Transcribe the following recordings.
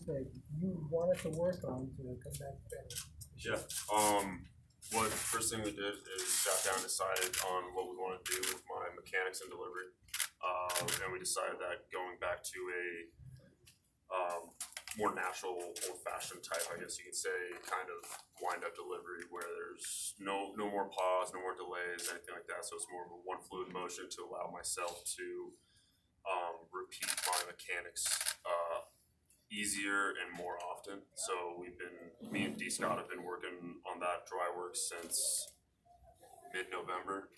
that you wanted to work on to come back better? Yeah. What first thing we did is sat down and decided on what we want to do with my mechanics and delivery. And we decided that going back to a more natural, old-fashioned type, I guess you could say, kind of wind-up delivery where there's no more pause, no more delays, anything like that. So it's more of a one fluid motion to allow myself to repeat my mechanics easier and more often. So me and D Scott have been working on that dry work since mid-November.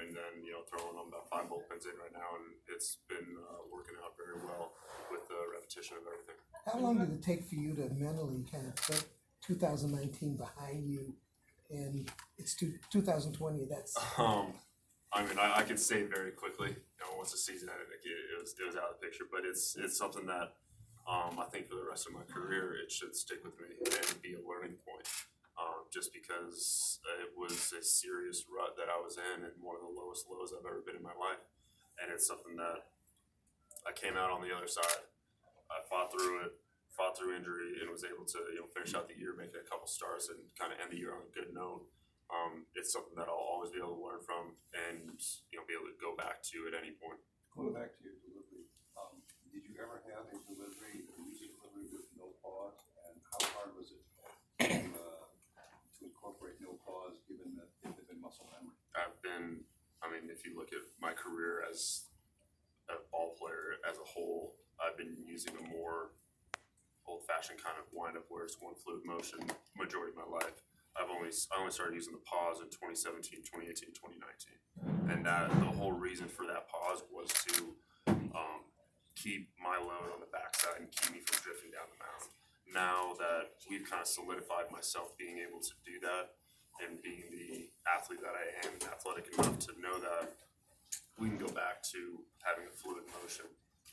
And then, throwing on about 5 bolt pins in right now, and it's been working out very well with the repetition of everything. How long did it take for you to mentally kind of put 2019 behind you, and it's 2020? That's I could say very quickly. Once the season ended, it was out of the picture. But it's something that I think for the rest of my career it should stick with me and be a learning point. Just because it was a serious rut that I was in and one of the lowest lows I've ever been in my life. And it's something that I came out on the other side. I fought through injury, and was able to finish out the year, making a couple starts, and kind of end the year on a good note. It's something that I'll always be able to learn from and be able to go back to at any point. Going back to your delivery, did you ever have a music delivery with no pause? And how hard was it to incorporate no pause, given that it had been muscle memory? If you look at my career as a ball player as a whole, I've been using a more old-fashioned kind of wind-up where it's one fluid motion majority of my life. I only started using the pause in 2017, 2018, 2019. And the whole reason for that pause was to keep my load on the backside and keep me from drifting down the mound. Now that we've kind of solidified myself being able to do that and being the athlete that I am, athletic enough to know that we can go back to having a fluid motion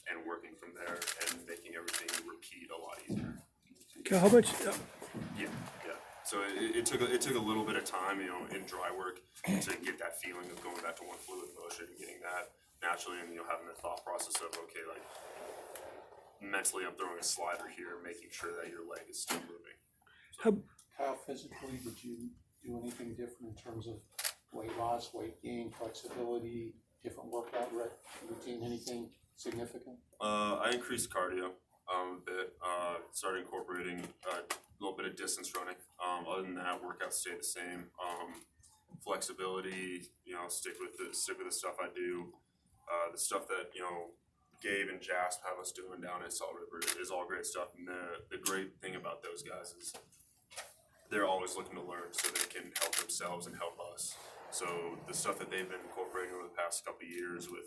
and working from there and making everything repeat a lot easier. Okay, how much? Yeah. So it took a little bit of time, in dry work to get that feeling of going back to one fluid motion and getting that naturally, and having the thought process of, okay, like mentally I'm throwing a slider here, making sure that your leg is still moving. So, How physically did you do anything different in terms of weight loss, weight gain, flexibility, different workout routine, anything significant? I increased cardio a bit, started incorporating a little bit of distance running. Other than that, workouts stay the same. Flexibility, stick with the stuff I do. The stuff that Gabe and Jasp have us doing down at Salt River is all great stuff. And the great thing about those guys is they're always looking to learn so they can help themselves and help us. So the stuff that they've been incorporating over the past couple of years with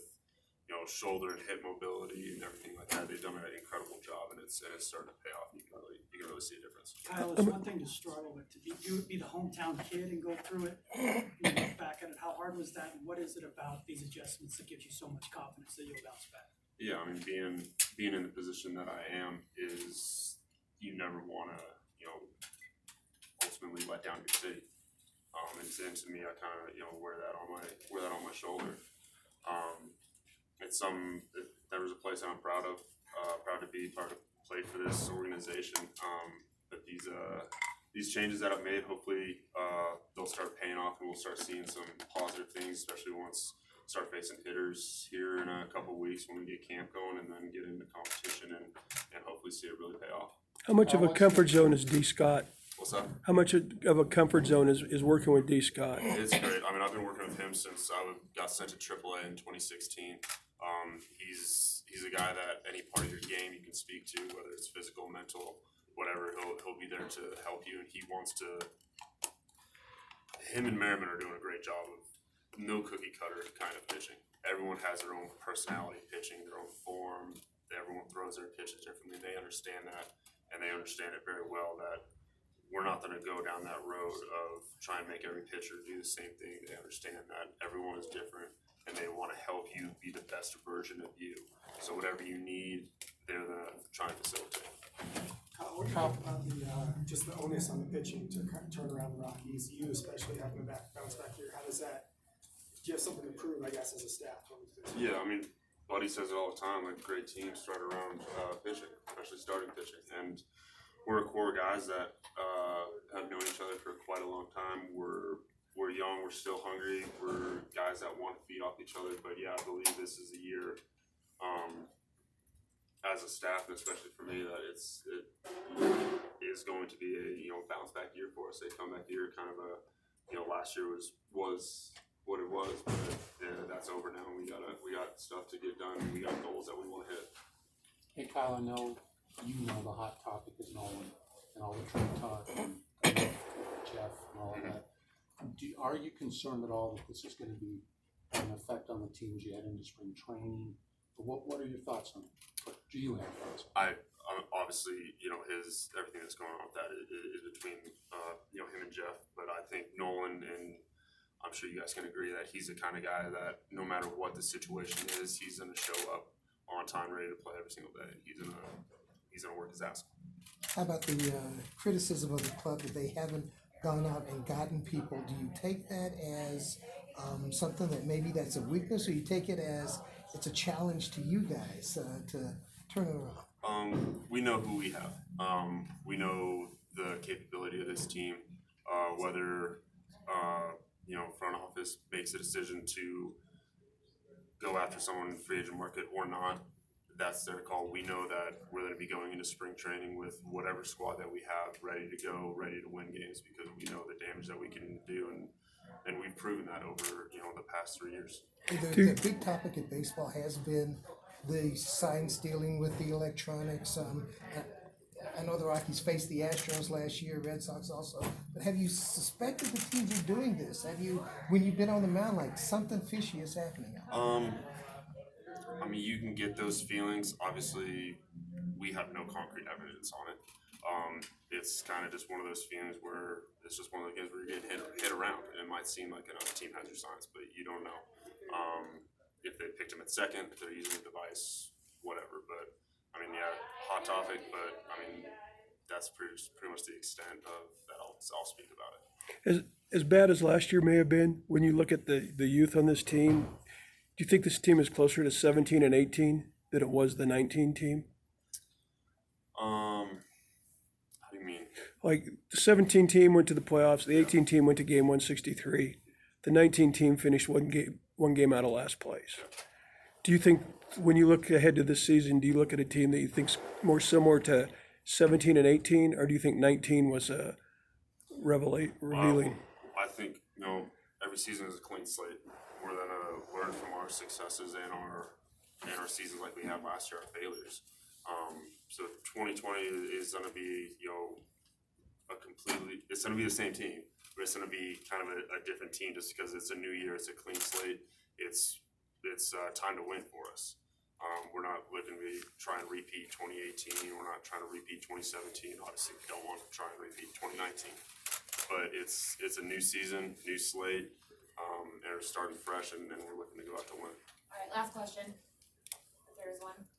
shoulder and hip mobility and everything like that, they've done an incredible job, and it's starting to pay off. You can really see a difference. Kyle, it's one thing to struggle with, to be the hometown kid and go through it, and look back at it. How hard was that, and what is it about these adjustments that gives you so much confidence that you'll bounce back? Yeah, being in the position that I am is you never want to ultimately let down your city. And to me, I kind of wear that on my shoulder. There was a place I'm proud of, proud to be part of, played for this organization. But these changes that I've made, hopefully they'll start paying off, and we'll start seeing some positive things, especially once start facing hitters here in a couple weeks when we get camp going, and then get into competition and hopefully see it really pay off. How much of a comfort zone is D Scott? What's that? How much of a comfort zone is working with D Scott? It's great. I've been working with him since I got sent to AAA in 2016. He's a guy that any part of your game you can speak to, whether it's physical, mental, whatever. He'll be there to help you, and he wants to. Him and Merriman are doing a great job of no cookie cutter kind of pitching. Everyone has their own personality pitching, their own form. Everyone throws their pitches differently. They understand that, and they understand it very well that we're not going to go down that road of trying to make every pitcher do the same thing. They understand that everyone is different, and they want to help you be the best version of you. So whatever you need, they're going to try and facilitate. What do you think about just the onus on the pitching to turn around the Rockies? You especially having a bounce back here. How does that? Do you have something to prove, I guess, as a staff? Yeah, Buddy says it all the time, like great teams start around pitching, especially starting pitching. And we're a core of guys that have known each other for quite a long time. We're young, we're still hungry, we're guys that want to feed off each other. But yeah, I believe this is a year as a staff, and especially for me, that it is going to be a bounce back year for us, a comeback year. Kind of a last year was what it was, but that's over now. We got stuff to get done. We got goals that we want to hit. Hey Kyle, I know you know the hot topic is Nolan and all the trade talk and Jeff and all of that. Are you concerned at all that this is going to be an effect on the teams you head into spring training? What are your thoughts on it? Do you have thoughts? Obviously, his everything that's going on with that is between him and Jeff. But I think Nolan, and I'm sure you guys can agree, that he's the kind of guy that no matter what the situation is, he's going to show up on time, ready to play every single day. He's gonna work his ass off. How about the criticism of the club that they haven't gone out and gotten people? Do you take that as something that maybe that's a weakness, or you take it as it's a challenge to you guys to turn it around? We know who we have. We know the capability of this team. Whether front office makes a decision to go after someone in the free agent market or not, that's their call. We know that we're going to be going into spring training with whatever squad that we have ready to go, ready to win games, because we know the damage that we can do, and we've proven that over the past 3 years. The big topic in baseball has been the sign stealing with the electronics. I know the Rockies faced the Astros last year, Red Sox also. But have you suspected the teams are doing this? Have you, when you've been on the mound, like something fishy is happening? I mean, you can get those feelings. Obviously, we have no concrete evidence on it. It's kind of just one of those feelings where it's just one of those games where you're getting hit around, and it might seem like another team has your signs, but you don't know. If they picked him at second, if they're using a device, whatever. But I mean, yeah, hot topic. But I mean, that's pretty much the extent of that. I'll speak about it. As bad as last year may have been, when you look at the youth on this team, do you think this team is closer to 17 and 18 than it was the 19 team? How do you mean? Like the 17 team went to the playoffs, the 18 team went to game 163, the 19 team finished one game out of last place. Do you think, when you look ahead to this season, do you look at a team that you think's more similar to 17 and 18, or do you think 19 was a revealing? I think every season is a clean slate. We're gonna learn from our successes and our seasons like we had last year, our failures. So 2020 is gonna be it's gonna be the same team, but it's gonna be kind of a different team just because it's a new year, it's a clean slate. It's time to win for us. We're not looking to try and repeat 2018. We're not trying to repeat 2017. Obviously, we don't want to try and repeat 2019. But it's a new season, new slate, and we're starting fresh, and we're looking to go out to win. All right, last question, if there is one.